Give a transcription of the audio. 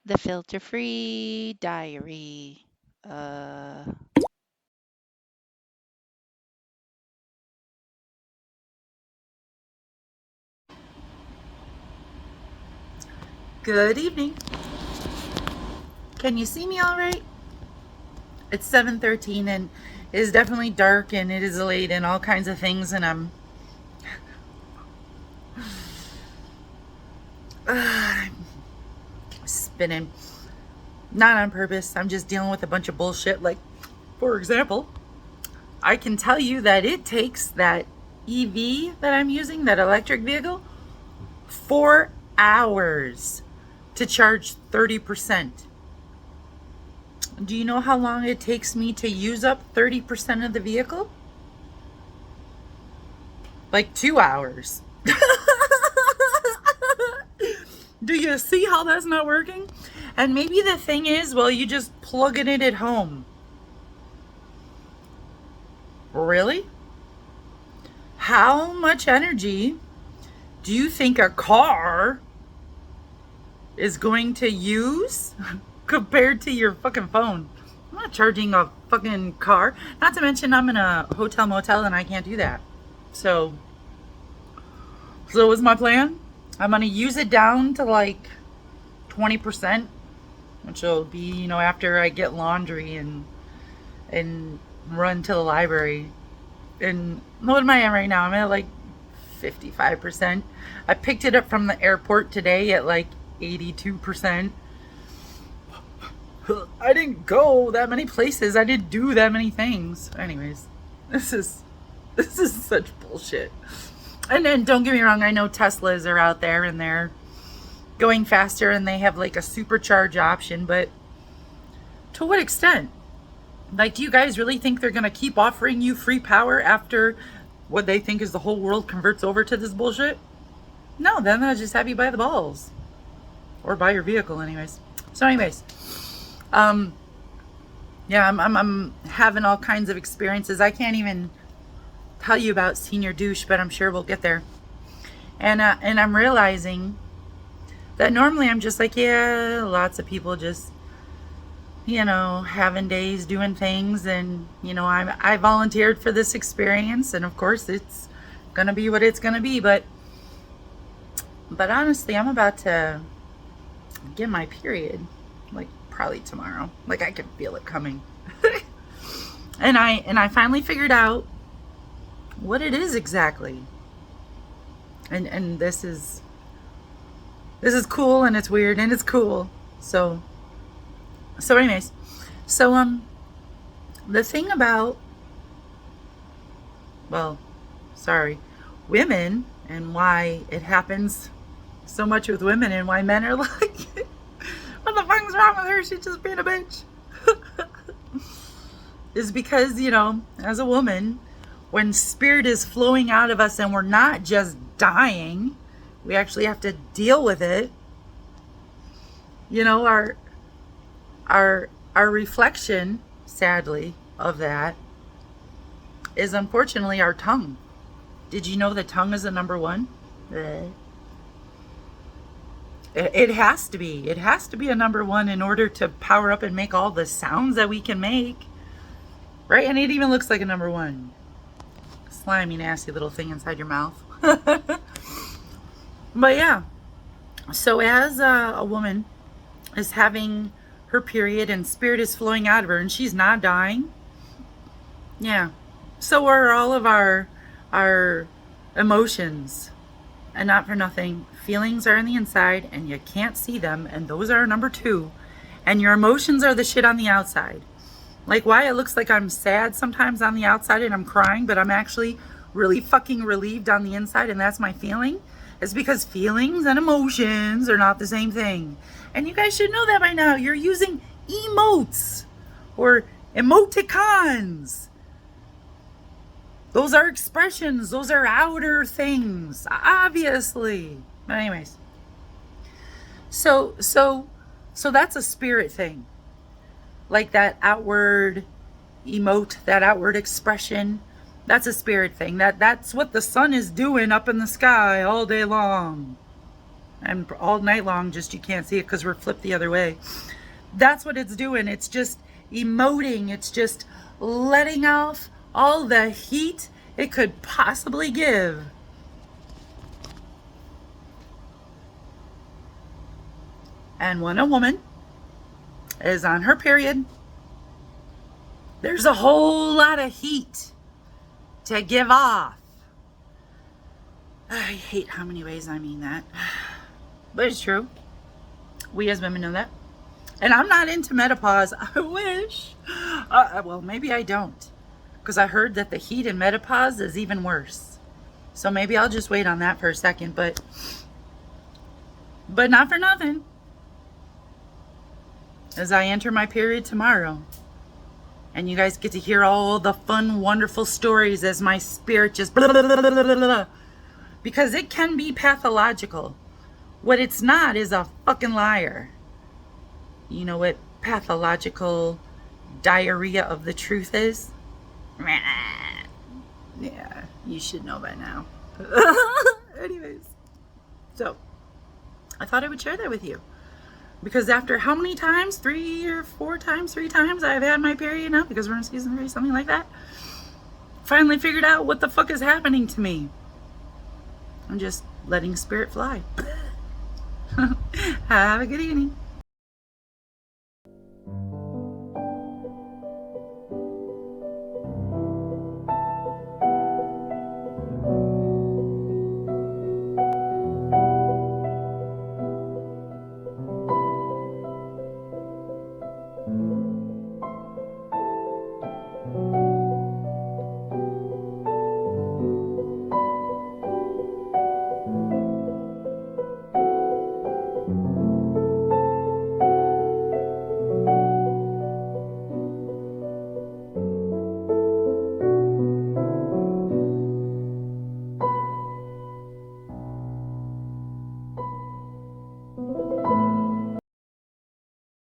The Filter Free Diary. Uh, Good evening. Can you see me all right? It's 7:13 and it is definitely dark and it is late and all kinds of things and I'm spinning. Not on purpose. I'm just dealing with a bunch of bullshit. Like, for example, I can tell you that it takes that EV that I'm using, that electric vehicle, 4 hours to charge 30%. Do you know how long it takes me to use up 30% of the vehicle? Like 2 hours. Do you see how that's not working? And maybe the thing is, well, you just plug it in at home. Really? How much energy do you think a car is going to use compared to your fucking phone? I'm not charging a fucking car. Not to mention I'm in a hotel motel and I can't do that. So what's my plan? I'm gonna use it down to like 20%, which will be, after I get laundry and run to the library. And what am I at right now? I'm at like 55%. I picked it up from the airport today at like 82%. I didn't go that many places. I didn't do that many things. Anyways, this is such bullshit. And then don't get me wrong, I know Teslas are out there and they're going faster and they have like a supercharge option, but to what extent? Like, do you guys really think they're gonna keep offering you free power after what they think is the whole world converts over to this bullshit? No, then they'll just have you by the balls. Or buy your vehicle anyways. So anyways, yeah, I'm having all kinds of experiences. I can't even tell you about senior douche, but I'm sure we'll get there. And I'm realizing that normally I'm just like, yeah, lots of people just, having days, doing things, and I volunteered for this experience, and of course it's gonna be what it's gonna be. But honestly, I'm about to get my period, like probably tomorrow. Like I can feel it coming. and I finally figured out what it is exactly. And this is cool and it's weird and it's cool. So anyways, the thing about, women, and why it happens so much with women and why men are like, what the fuck's wrong with her? She's just being a bitch. is because, as a woman, when spirit is flowing out of us and we're not just dying, we actually have to deal with it. Our reflection, sadly, of that is unfortunately our tongue. Did you know the tongue is the number one? It has to be. It has to be a number one in order to power up and make all the sounds that we can make. Right? And it even looks like a number one. Slimy, nasty little thing inside your mouth. But yeah. So as a woman is having her period and spirit is flowing out of her and she's not dying, yeah, so are all of our emotions. And not for nothing, feelings are in the inside and you can't see them, and those are number two. And your emotions are the shit on the outside. Like why it looks like I'm sad sometimes on the outside and I'm crying, but I'm actually really fucking relieved on the inside, and that's my feeling. It's because feelings and emotions are not the same thing. And you guys should know that by now. You're using emotes or emoticons. Those are expressions. Those are outer things, obviously. But anyways, so that's a spirit thing. Like that outward emote, that outward expression, that's a spirit thing. That's what the sun is doing up in the sky all day long. And all night long, just you can't see it because we're flipped the other way. That's what it's doing. It's just emoting. It's just letting off all the heat it could possibly give. And when a woman is on her period, there's a whole lot of heat to give off. I hate how many ways I mean that. But it's true. We as women know that. And I'm not into menopause. I wish. Well, maybe I don't. Because I heard that the heat in menopause is even worse. So maybe I'll just wait on that for a second. But not for nothing. As I enter my period tomorrow. And you guys get to hear all the fun, wonderful stories as my spirit just blah, blah, blah, blah, blah, blah. Because it can be pathological. What it's not is a fucking liar. You know what pathological diarrhea of the truth is? Yeah, you should know by now. Anyways, so I thought I would share that with you. Because after how many times? 3 or 4 times? 3 times I've had my period now because we're in season 3, something like that. Finally figured out what the fuck is happening to me. I'm just letting spirit fly. Have a good evening.